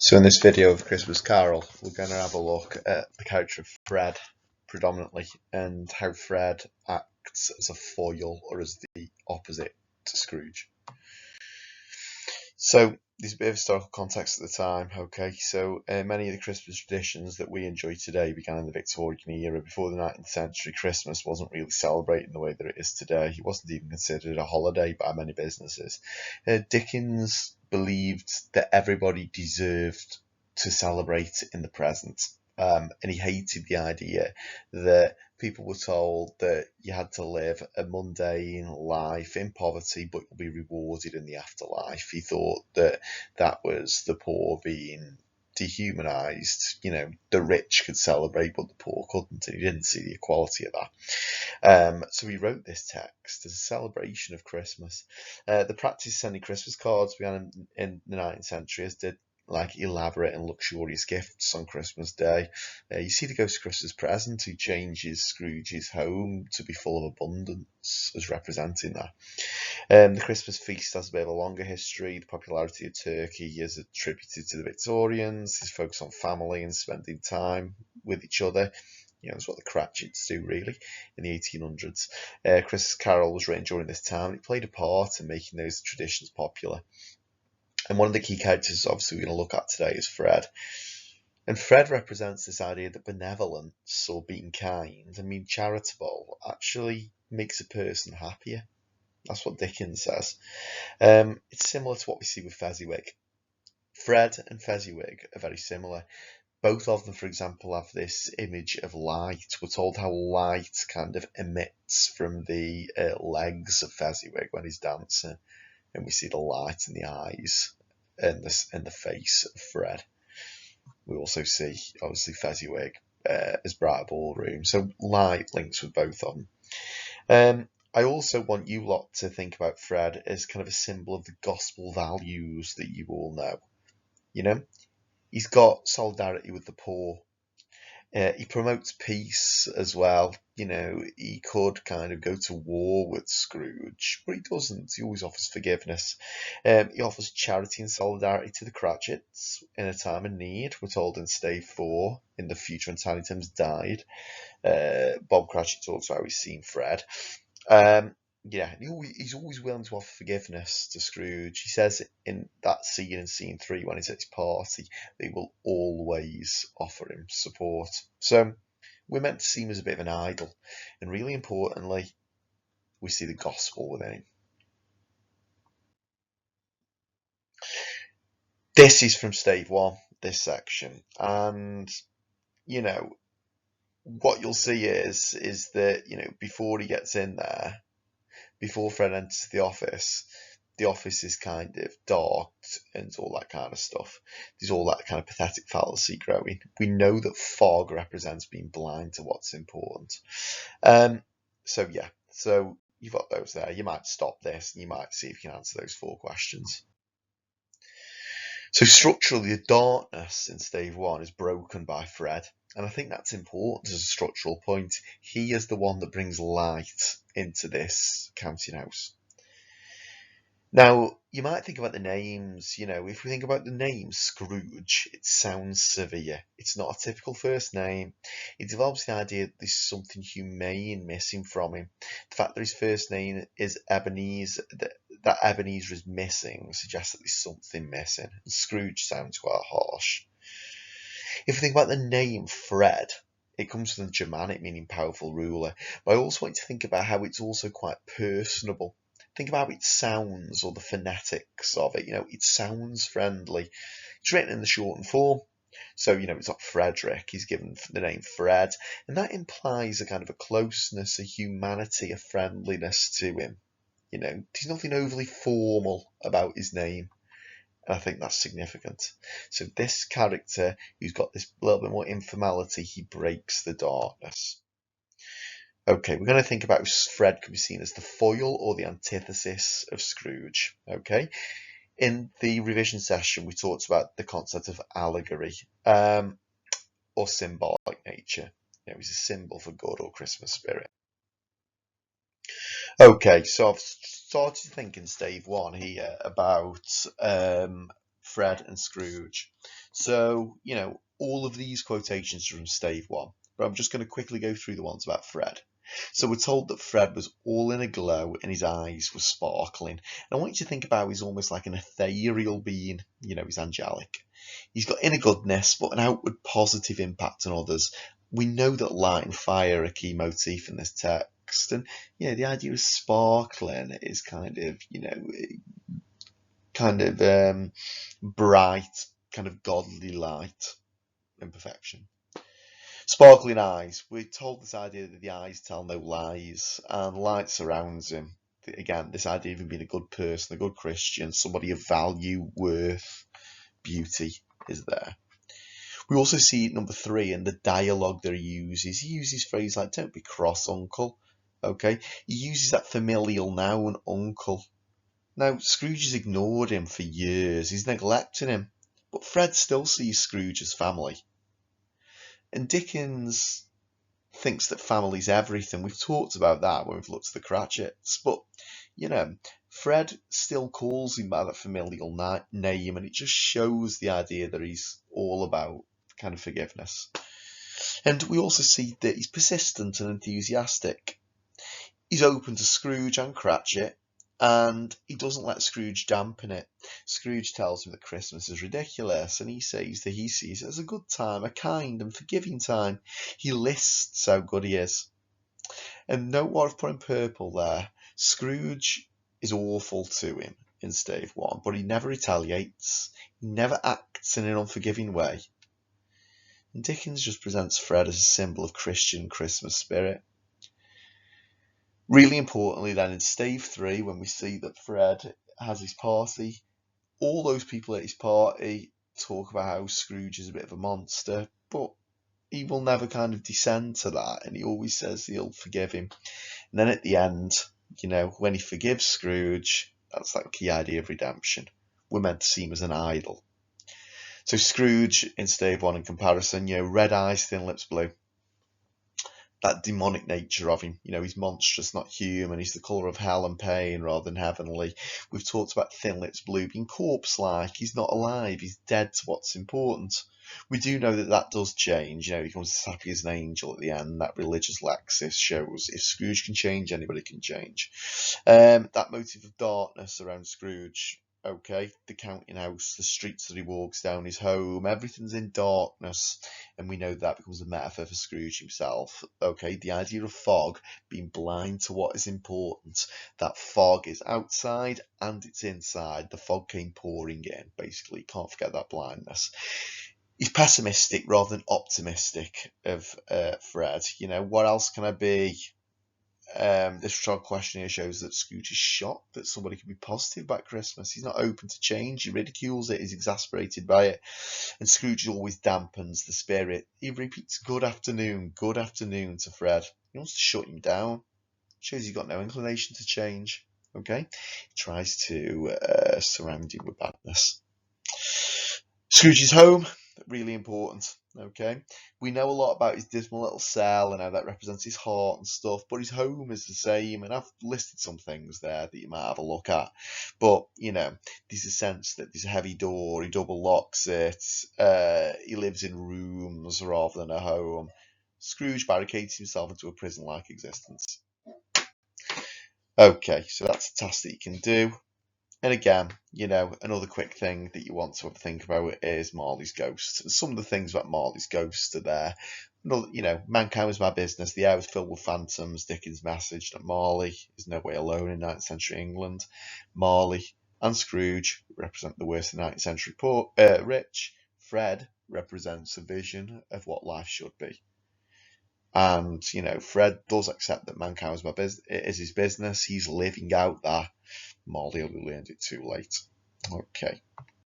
So in this video of Christmas Carol, we're going to have a look at the character of Fred predominantly and how Fred acts as a foil or as the opposite to Scrooge. So there's a bit of historical context at the time, okay? So many of the Christmas traditions that we enjoy today began in the Victorian era. Before the 19th century, Christmas wasn't really celebrated in the way that it is today. It wasn't even considered a holiday by many businesses. Dickens believed that everybody deserved to celebrate in the present. And he hated the idea that people were told that you had to live a mundane life in poverty, but you'll be rewarded in the afterlife. He thought that that was the poor being dehumanized. You know, the rich could celebrate, but the poor couldn't, and he didn't see the equality of that. So he wrote this text as a celebration of Christmas. The practice of sending Christmas cards began in the 19th century, as did like elaborate and luxurious gifts on Christmas Day. You see the Ghost of Christmas Present, who changes Scrooge's home to be full of abundance, as representing that. The Christmas feast has a bit of a longer history. The popularity of turkey is attributed to the Victorians. His focus on family and spending time with each other. You know, it's what the Cratchits do, really, in the 1800s. Christmas Carol was written during this time. It played a part in making those traditions popular. And one of the key characters, obviously, we're going to look at today is Fred. And Fred represents this idea that benevolence or being kind and being charitable actually makes a person happier. That's what Dickens says. It's similar to what we see with Fezziwig. Fred and Fezziwig are very similar. Both of them, for example, have this image of light. We're told how light kind of emits from the legs of Fezziwig when he's dancing. And we see the light in the eyes and the face of Fred. We also see, obviously, Fezziwig as Bright Ballroom. So light links with both of them. I also want you lot to think about Fred as kind of a symbol of the gospel values that you all know. You know, he's got solidarity with the poor. He promotes peace as well. You know, he could kind of go to war with Scrooge, but he doesn't. He always offers forgiveness. He offers charity and solidarity to the Cratchits in a time of need. We're told in Stave 4, in the future when Tiny Tim's died, Bob Cratchit talks about how he's seen Fred. Yeah, he's always willing to offer forgiveness to Scrooge. He says in that scene in scene 3 when he's at his party, they will always offer him support. So we're meant to see him as a bit of an idol. And really importantly, we see the gospel within him. This is from Stave 1, this section. And, you know, what you'll see is that, you know, before he gets in there, before Fred enters the office is kind of dark and all that kind of stuff. There's all that kind of pathetic fallacy growing. We know that fog represents being blind to what's important. So you've got those there. You might stop this and you might see if you can answer those 4 questions. So structurally, the darkness in Stave 1 is broken by Fred. And I think that's important as a structural point. He is the one that brings light into this counting house. Now, you might think about the names, you know, if we think about the name Scrooge, it sounds severe. It's not a typical first name. It develops the idea that there's something humane missing from him. The fact that his first name is Ebenezer, that Ebenezer is missing, suggests that there's something missing. And Scrooge sounds quite harsh. If we think about the name Fred, it comes from the Germanic meaning powerful ruler. But I also want you to think about how it's also quite personable. Think about how it sounds or the phonetics of it. You know, it sounds friendly. It's written in the shortened form. So, you know, it's not Frederick. He's given the name Fred. And that implies a kind of a closeness, a humanity, a friendliness to him. You know, there's nothing overly formal about his name. And I think that's significant. So this character, who's got this little bit more informality, he breaks the darkness. Okay, we're going to think about Fred could be seen as the foil or the antithesis of Scrooge. Okay, in the revision session, we talked about the concept of allegory or symbolic nature. You know, he's a symbol for good or Christmas spirit. Okay, so I've started thinking Stave 1 here about Fred and Scrooge. So, all of these quotations are from Stave 1, but I'm just going to quickly go through the ones about Fred. So we're told that Fred was all in a glow and his eyes were sparkling. And I want you to think about how he's almost like an ethereal being. He's angelic. He's got inner goodness, but an outward positive impact on others. We know that light and fire are a key motif in this text. And, the idea of sparkling is kind of bright, kind of godly light and perfection. Sparkling eyes. We're told this idea that the eyes tell no lies, and light surrounds him. Again, this idea of him being a good person, a good Christian, somebody of value, worth, beauty is there. We also see it number 3 in the dialogue that he uses. He uses phrases like, "Don't be cross, uncle." Okay? He uses that familial noun, uncle. Now, Scrooge has ignored him for years. He's neglected him. But Fred still sees Scrooge as family. And Dickens thinks that family's everything. We've talked about that when we've looked at the Cratchits. But, Fred still calls him by that familial name, and it just shows the idea that he's all about kind of forgiveness. And we also see that he's persistent and enthusiastic. He's open to Scrooge and Cratchit, and he doesn't let Scrooge dampen it. Scrooge tells him that Christmas is ridiculous, and he says that he sees it as a good time, a kind and forgiving time. He lists how good he is. And note what I've put in purple there. Scrooge is awful to him in Stave 1, but he never retaliates. He never acts in an unforgiving way. And Dickens just presents Fred as a symbol of Christian Christmas spirit. Really importantly then, in Stave 3, when we see that Fred has his party, all those people at his party talk about how Scrooge is a bit of a monster, but he will never kind of descend to that, and he always says he'll forgive him. And then at the end, when he forgives Scrooge, that's that key idea of redemption. We're meant to see him as an idol. So Scrooge in Stave 1 in comparison, red eyes, thin lips, blue. That demonic nature of him, he's monstrous, not human. He's the colour of hell and pain rather than heavenly. We've talked about thin lips, blue being corpse-like. He's not alive. He's dead to what's important. We do know that does change. He becomes as happy as an angel at the end. That religious Lexis shows if Scrooge can change, anybody can change. That motive of darkness around Scrooge. Okay, the counting house, the streets that he walks down, his home, everything's in darkness, and we know that becomes a metaphor for Scrooge himself. Okay, the idea of fog, being blind to what is important. That fog is outside and it's inside. The fog came pouring in, basically. Can't forget that blindness. He's pessimistic rather than optimistic of Fred. What else can I be? This rhetorical question here shows that Scrooge is shocked that somebody can be positive about Christmas. He's not open to change. He ridicules it. He's exasperated by it. And Scrooge always dampens the spirit. He repeats good afternoon to Fred. He wants to shut him down. Shows he's got no inclination to change. Okay? He tries to surround him with badness. Scrooge's home, really important. Okay, we know a lot about his dismal little cell and how that represents his heart and stuff, but his home is the same, and I've listed some things there that you might have a look at. But there's a sense that there's a heavy door, he double locks it, he lives in rooms rather than a home. Scrooge barricades himself into a prison-like existence. Okay, so that's a task that you can do. And again, another quick thing that you want to think about is Marley's ghost. And some of the things about Marley's ghost are there. Mankind was my business. The air was filled with phantoms. Dickens' message that Marley is no way alone in 19th century England. Marley and Scrooge represent the worst of 19th century rich. Fred represents a vision of what life should be. And, Fred does accept that mankind is his business. He's living out that. Marley only learned it too late. Okay.